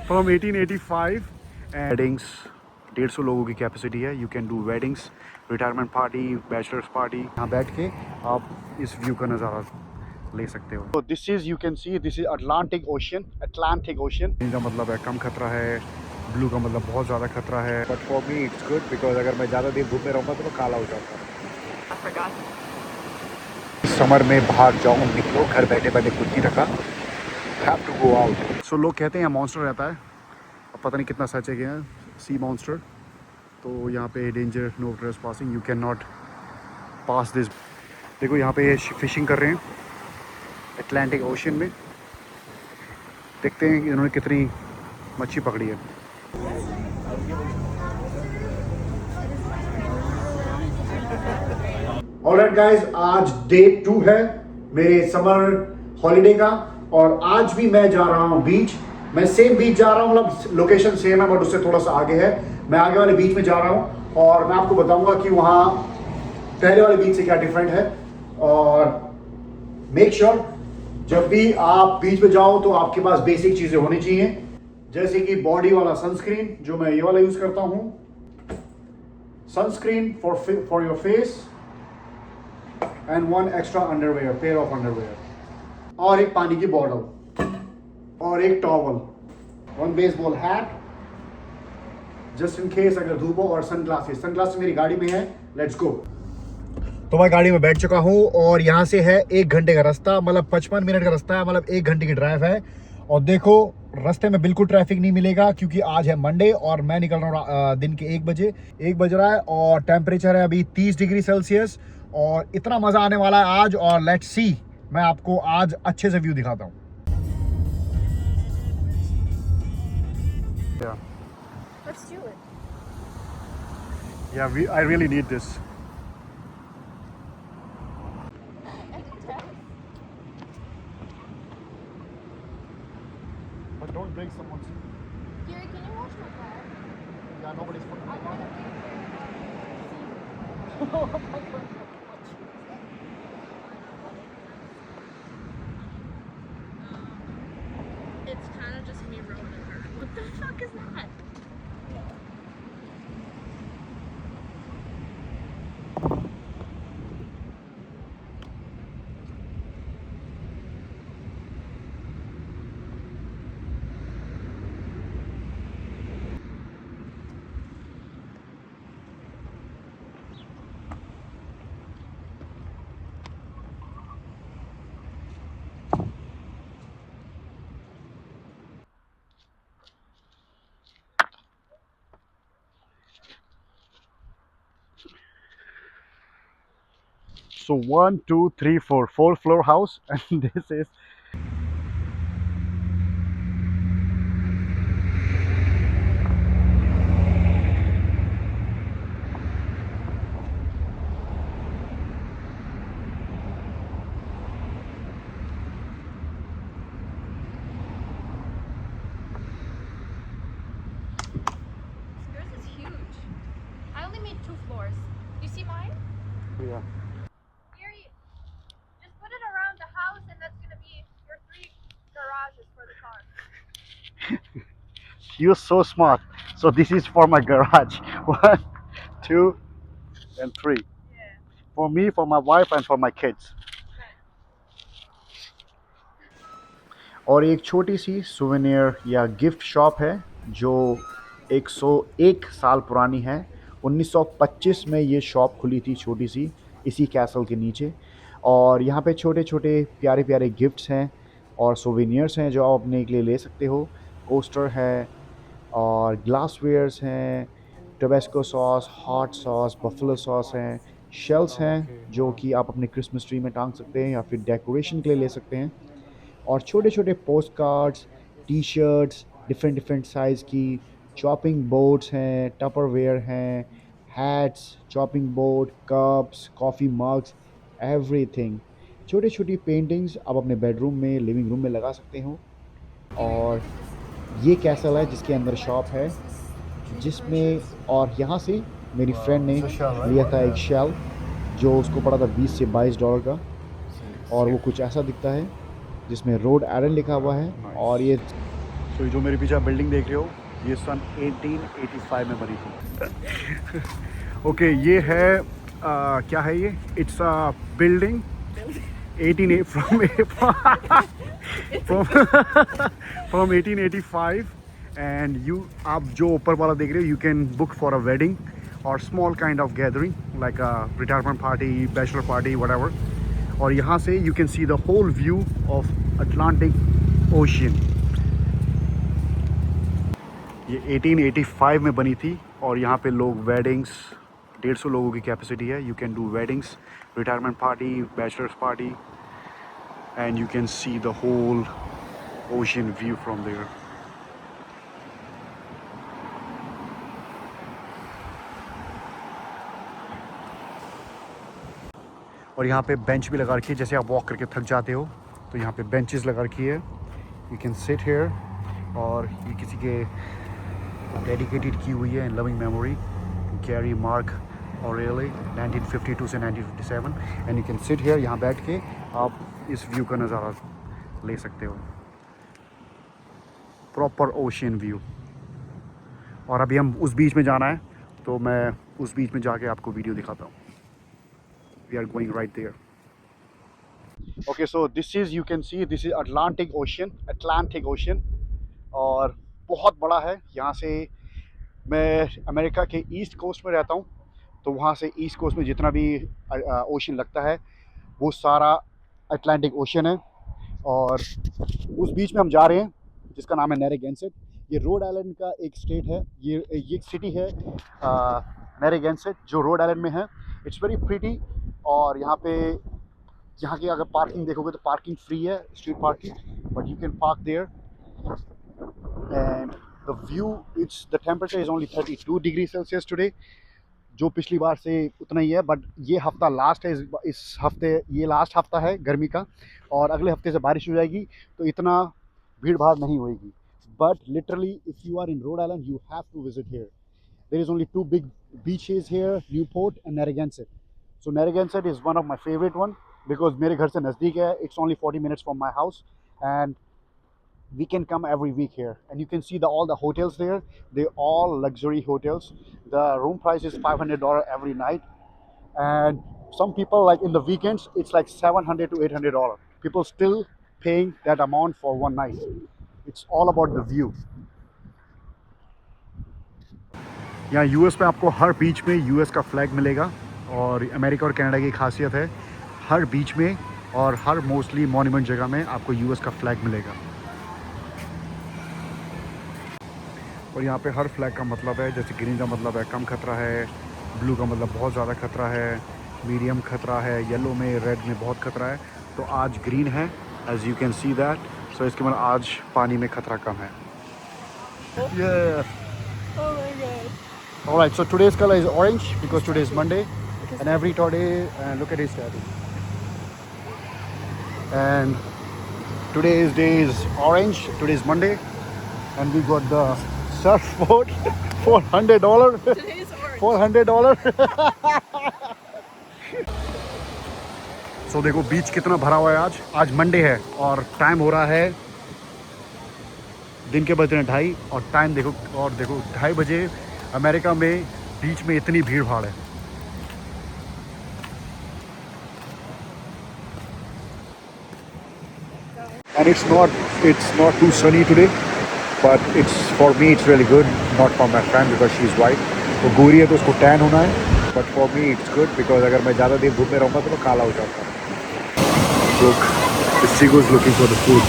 From 1885 and weddings 150 लोगों की capacity है। You can do weddings, retirement party, bachelors party. यहाँ बैठ के आप इस व्यू का नज़ारा ले सकते हो। तो this is, you can see, this is Atlantic ocean. Atlantic ocean का मतलब है कम खतरा है, ब्लू का मतलब बहुत ज़्यादा खतरा है। But for me it's good because अगर मैं ज़्यादा देर धूप में रहूँगा तो मैं काला हो जाऊँगा। समर में बाहर जाओ, निकलो, घर बैठे बैठे कुछ नहीं रखा, हैव टू गो आउट। सो लोग कहते हैं मॉन्स्टर रहता है, अब पता नहीं कितना सच है क्या, सी मॉन्स्टर। तो यहाँ पे danger, no trespassing, you can not pass this. देखो यहाँ पे ये फिशिंग कर रहे हैं अटलांटिक ओशन में। देखते हैं कि इन्होंने कितनी मच्छी पकड़ी है। ऑलराइट गाइस, आज डे 2 है मेरे समर हॉलीडे का और आज भी मैं जा रहा हूँ बीच। मैं सेम बीच जा रहा हूँ, मतलब लोकेशन सेम है बट उससे थोड़ा सा आगे है। मैं आगे वाले बीच में जा रहा हूँ और मैं आपको बताऊंगा कि वहाँ पहले वाले बीच से क्या डिफरेंट है। और मेक श्योर जब भी आप बीच में जाओ तो आपके पास बेसिक चीजें होनी चाहिए, जैसे कि बॉडी वाला सनस्क्रीन, जो मैं ये वाला यूज करता हूँ, sunscreen for your face and one extra underwear, pair of underwear, और एक पानी की बॉटल और एक towel, one baseball hat just in case अगर धूप हो, और सनग्लासेस। सनग्लासेस मेरी गाड़ी में है। Let's go. तो मैं गाड़ी में बैठ चुका हूँ और यहाँ से है 1 घंटे का रास्ता, मतलब 55 मिनट का रास्ता है, मतलब 1 घंटे की ड्राइव है। और देखो रास्ते में बिल्कुल ट्रैफिक नहीं मिलेगा क्योंकि आज है मंडे और मैं निकल रहा हूँ दिन के 1 बजे। 1 बज रहा है और टेम्परेचर है अभी 30 डिग्री सेल्सियस और इतना मज़ा आने वाला है आज। और लेट्स सी, मैं आपको आज अच्छे से व्यू दिखाता हूँ। Let's do it. Yeah, I really need this. But don't break someone's. Gary, can you watch my car? Yeah, nobody's fucking. I want to be there. Oh my God. It's kind of just me rolling her. What the fuck is that? So 1, 2, 3, 4, 4-floor house, and this is. Yours is huge. I only made 2 floors. You see mine? Yeah. Gary, just put it around the house and that's gonna be your 3 garages for the car. You're so smart. So this is for my garage. 1, 2, and 3. Yeah. For me, for my wife, and for my kids. और एक छोटी सी souvenir या gift shop है जो 101 साल पुरानी है। 1925 में ये शॉप खुली थी, छोटी सी, इसी कैसल के नीचे। और यहाँ पे छोटे छोटे प्यारे प्यारे गिफ्ट्स हैं और सोवेनियर्स हैं जो आप अपने के लिए ले सकते हो। कोस्टर है और ग्लासवेयर्स हैं, Tabasco sauce, hot sauce, buffalo sauce हैं, शेल्स हैं जो कि आप अपने क्रिसमस ट्री में टांग सकते हैं या फिर डेकोरेशन के लिए ले सकते हैं। और छोटे छोटे post cards, T shirts, different different size की, चॉपिंग बोर्ड्स हैं, टपरवेयर हैं, hats, chopping board, cups, coffee mugs, everything. छोटी छोटी पेंटिंग्स आप अपने बेडरूम में, लिविंग रूम में लगा सकते हो। Gary, और look at this. ये This कैसल है wall जिसके that अंदर शॉप है, collapses जिसमें, toothbrushes. और यहाँ से मेरी फ्रेंड ने लिया था एक शेल जो उसको पड़ा था $20 से $22 का। और वो कुछ ऐसा दिखता है जिसमें रोड आयरन लिखा हुआ है। और ये तो जो मेरे पीछे बिल्डिंग देख रहे हो ये सन 1885 में बनी थी। ओके ये है क्या है ये? It's a building 18 from from 1885 and you आप जो ऊपर वाला देख रहे हो you can book for a wedding और small kind of gathering like a retirement party, bachelor party, whatever. और यहाँ से you can see the whole view of Atlantic Ocean. ये 1885 में बनी थी और यहाँ पे लोग वेडिंग्स 150 लोगों की कैपेसिटी है। You can do weddings, retirement party, bachelors party and you can see the whole ocean view from there. और यहाँ पे बेंच भी लगा रखी है, जैसे आप वॉक करके थक जाते हो तो यहाँ पे बेंचेस लगा रखी है। यू कैन सिट हेयर और ये किसी के डेडिकेटेड की हुई है in loving memory Gary Mark O'Reilly 1952 से 1957 and you can sit here. यहाँ बैठ के आप इस व्यू का नज़ारा ले सकते हो, प्रॉपर ओशियन व्यू। और अभी हम उस बीच में जाना है तो मैं उस बीच में जाके आपको वीडियो दिखाता हूँ। We are going right there. Okay so this is, you can see this is Atlantic Ocean और बहुत बड़ा है। यहाँ से मैं अमेरिका के ईस्ट कोस्ट में रहता हूँ तो वहाँ से ईस्ट कोस्ट में जितना भी ओशन लगता है वो सारा अटलांटिक ओशन है। और उस बीच में हम जा रहे हैं जिसका नाम है नैरेगेंसेट। ये रोड आइलैंड का एक स्टेट है, ये एक सिटी है नैरेगेंसेट जो रोड आइलैंड में है। It's very pretty. और यहाँ की अगर पार्किंग देखोगे तो पार्किंग फ्री है, street parking, but you can park there and the view, the temperature is only 32 degrees Celsius today, जो पिछली बार से उतना ही है। बट ये हफ्ता लास्ट है, इस हफ्ते ये लास्ट हफ्ता है गर्मी का और अगले हफ्ते से बारिश हो जाएगी तो इतना भीड़ भाड़ नहीं होएगी। But literally if you are in Rhode Island you have to visit here. There is only 2 big beaches here, Newport and Narragansett. So Narragansett is one of my favourite one because मेरे घर से नज़दीक है। It's only 40 minutes from my house एंड we can come every week here and you can see all the hotels there. They're all luxury hotels. The room price is $500 every night and some people like in the weekends it's like $700 to $800. People still paying that amount for one night. It's all about the view. यहाँ US में आपको हर बीच में US का flag मिलेगा और America और Canada की खासियत है हर बीच में और हर मोस्टली मॉन्यूमेंट जगह में आपको यूएस का फ्लैग मिलेगा। और यहाँ पे हर फ्लैग का मतलब है, जैसे ग्रीन का मतलब है कम खतरा है, ब्लू का मतलब बहुत ज़्यादा खतरा है, मीडियम खतरा है, येलो में रेड में बहुत खतरा है। तो आज ग्रीन है as you can see that. So इसके मतलब आज पानी में खतरा कम है। Oh my god. Alright, so today's color is orange because today is Monday and every day, and look at his tattoo. And today's day is orange, today is Monday and we got the surfboard $400. Today's orange. $400. सो देखो बीच कितना भरा हुआ है। आज Monday है और time हो रहा है दिन के बज रहे हैं 2:30 और टाइम देखो 2:30 बजे अमेरिका में बीच में इतनी भीड़ भाड़ है। And it's not too sunny today, but it's for me it's really good, not for my friend because she's white. वो गोरी है तो उसको टैन होना है, but for me it's good because अगर मैं ज़्यादा देर धूप में रहूँगा तो मैं काला हो जाऊँगा। Look, the seagull is looking for the food.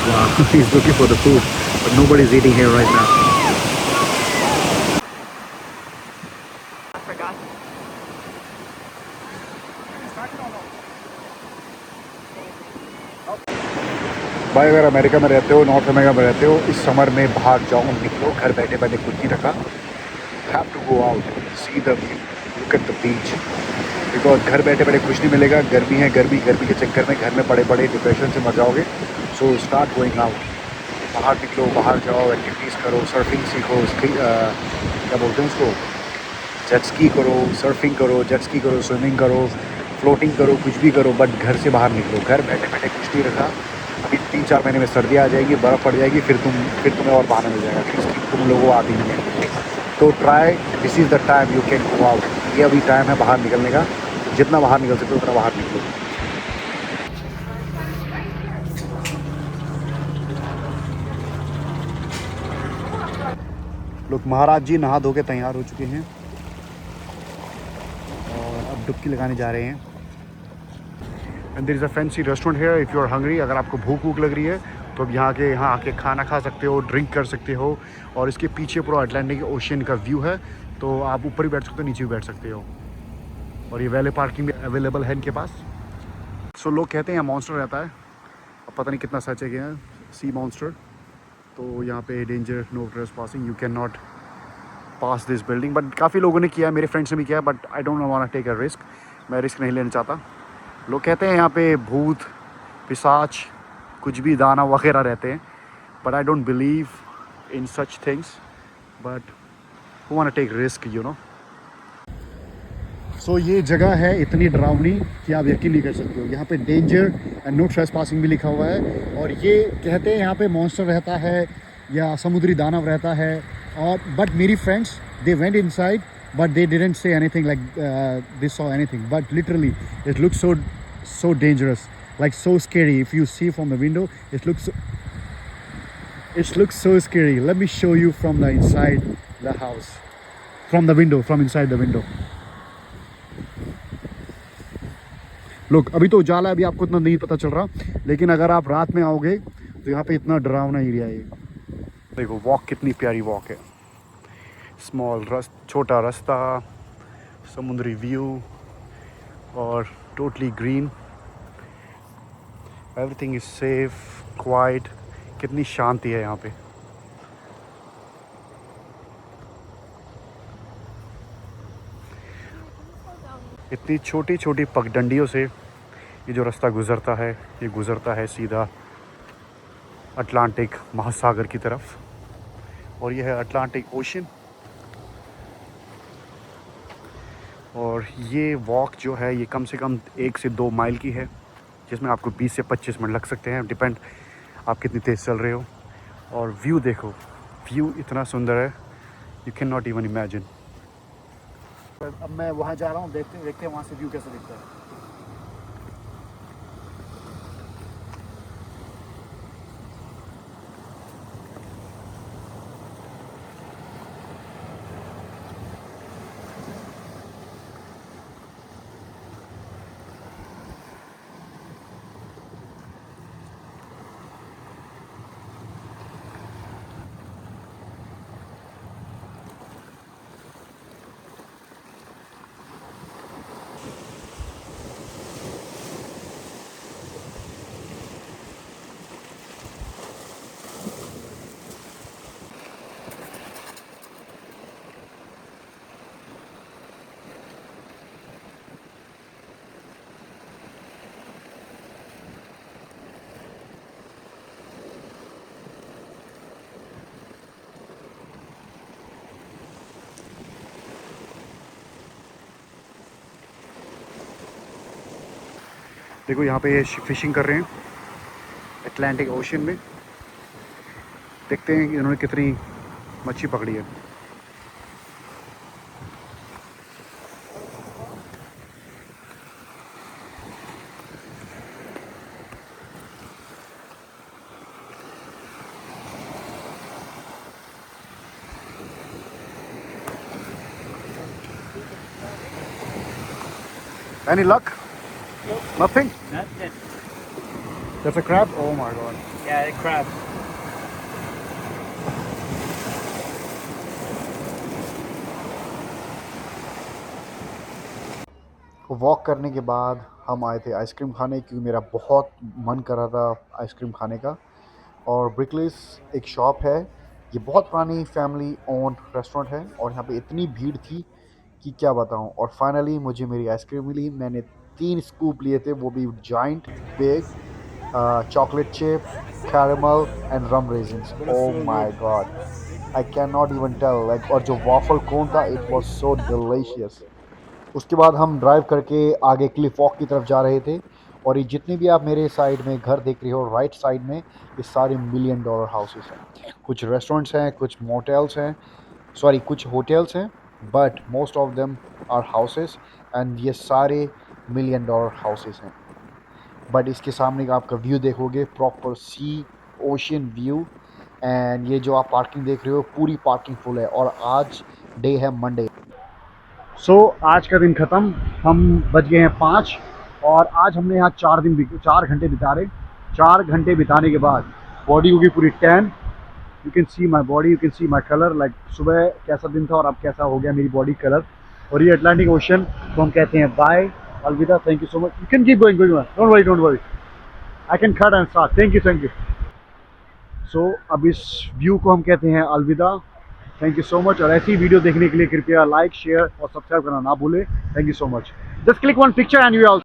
Wow, he's looking for the food, but nobody's eating here right now. I forgot. भाई अगर अमेरिका में रहते हो, नॉर्थ अमेरिका में रहते हो, इस समर में बाहर जाओ, निकलो, घर बैठे मैंने कुछ नहीं रखा। Have to go out, see the view, look at the beach, because घर बैठे बैठे कुछ नहीं मिलेगा। गर्मी है, गर्मी के चक्कर में घर में पड़े पड़े डिप्रेशन से मर जाओगे। सो स्टार्ट गोइंग आउट, बाहर निकलो, बाहर जाओ, एक्टिविटीज़ करो, सर्फिंग सीखो, क्या बोलते हैं उसको, जेट स्की करो, सर्फिंग करो, जेट स्की करो, स्विमिंग करो, फ्लोटिंग करो, कुछ भी करो, बट घर से बाहर निकलो। घर बैठे बैठे कुछ नहीं रखा। अभी 3-4 महीने में सर्दी आ जाएगी, बर्फ़ पड़ जाएगी, फिर तुम्हें और बहाना मिल जाएगा कि तुम लोगों को आती नहीं है। तो try, this is the time you can go out. ये अभी टाइम है बाहर निकलने का, जितना बाहर निकल सकते हो उतना बाहर निकलो। लोग महाराज जी नहा धो के तैयार हो चुके हैं और अब डुबकी लगाने जा रहे हैं। And there is a fancy restaurant here if you are hungry. अगर आपको भूख लग रही है तो अब यहाँ आके खाना खा सकते हो, ड्रिंक कर सकते हो। और इसके पीछे पूरा अटलांटिक ओशियन का व्यू है, तो आप ऊपर भी बैठ सकते हो, नीचे भी बैठ सकते हो। और ये वैले पार्किंग भी अवेलेबल है इनके पास। सो लोग कहते हैं यहाँ मॉन्स्टर रहता है, अब पता नहीं कितना सच है कि सी मॉन्स्टर। तो यहाँ पे danger, no trespassing, you can not pass this building. But काफ़ी लोगों ने किया है, मेरे फ्रेंड्स ने भी किया है, but I don't want to take a risk. मैं रिस्क नहीं लेना चाहता। लोग कहते हैं यहाँ पे भूत, पिशाच, कुछ भी दाना वगैरह रहते हैं, but I don't believe in such things, but who want to take risk, you know. So ये जगह है इतनी डरावनी कि आप यकीन नहीं कर सकते हो। यहाँ पे डेंजर एंड नो ट्रेसपासिंग भी लिखा हुआ है। और ये कहते हैं यहाँ पे मॉन्स्टर रहता है या समुद्री दानव रहता है। और बट मेरी friends they went inside but they didn't say anything like they saw anything, but literally it looks so dangerous, like so scary. If you see from the window, it looks so scary. Let me show you from the inside the house, from the window, from inside the window. लोग अभी तो उजाला है, अभी आपको इतना नहीं पता चल रहा, लेकिन अगर आप रात में आओगे तो यहाँ पे इतना डरावना एरिया है। देखो वॉक, कितनी प्यारी वॉक है। छोटा रास्ता, समुद्री व्यू और totally green, everything is safe, quite. कितनी शांति है यहाँ पे। इतनी छोटी छोटी पगडंडियों से ये जो रास्ता गुज़रता है, ये गुज़रता है सीधा अटलांटिक महासागर की तरफ। और ये है अटलांटिक ओशन। और ये वॉक जो है ये कम से कम 1 से 2 माइल की है, जिसमें आपको 20 से 25 मिनट लग सकते हैं, डिपेंड आप कितनी तेज़ चल रहे हो। और व्यू देखो, व्यू इतना सुंदर है, you can not even imagine. अब मैं वहाँ जा रहा हूँ, देखते हैं वहाँ से व्यू कैसा दिखता है। देखो यहाँ पे ये फिशिंग कर रहे हैं अटलांटिक ओशन में। देखते हैं कि इन्होंने कितनी मच्छी पकड़ी है। Any luck? Nothing? Nothing. That's a crab? Oh my god. Yeah, the crab. Walk करने के बाद हम आए थे आइसक्रीम खाने, क्योंकि मेरा बहुत मन कर रहा था आइसक्रीम खाने का। और ब्रिकलिस एक शॉप है, ये बहुत पुरानी फैमिली ओन रेस्टोरेंट है और यहाँ पे इतनी भीड़ थी कि क्या बताऊँ। और फाइनली मुझे मेरी आइसक्रीम मिली। मैंने 3 स्कूप लिए थे, वो भी giant big, chocolate chip, caramel and rum raisins. Oh my God, I can not even tell like. और जो वॉफल कोन था, इट वाज सो डिलीशियस। उसके बाद हम ड्राइव करके आगे क्लिफ वॉक की तरफ जा रहे थे और ये जितने भी आप मेरे साइड में घर देख रहे हो राइट साइड में, ये सारे $1 मिलियन हाउसेस हैं। कुछ रेस्टोरेंट्स हैं, कुछ मोटेल्स हैं, सॉरी कुछ होटल्स हैं, but most of them are houses and ये सारे $1 मिलियन हाउसेस हैं। बट इसके सामने का आपका व्यू देखोगे proper sea ocean view, and ये जो आप पार्किंग देख रहे हो पूरी पार्किंग फुल है। और आज डे है मंडे। सो आज का दिन ख़त्म, हम बज गए हैं 5 और आज हमने यहाँ 4 घंटे बिता रहे। 4 घंटे बिताने के बाद बॉडी होगी पूरी tan. You can C my body, you can C my colour, like सुबह कैसा दिन था और अब कैसा हो गया मेरी बॉडी कलर। और ये अटलांटिक ओशन, तो हम कहते हैं बाय, अलविदा, thank you so much. You can keep going, don't worry, I can cut and start. Thank you. So अब इस व्यू को हम कहते हैं अलविदा, थैंक यू सो मच। और ऐसी वीडियो देखने के लिए कृपया लाइक, शेयर और सब्सक्राइब करना ना भूलें। Thank you so much. Just click one picture and you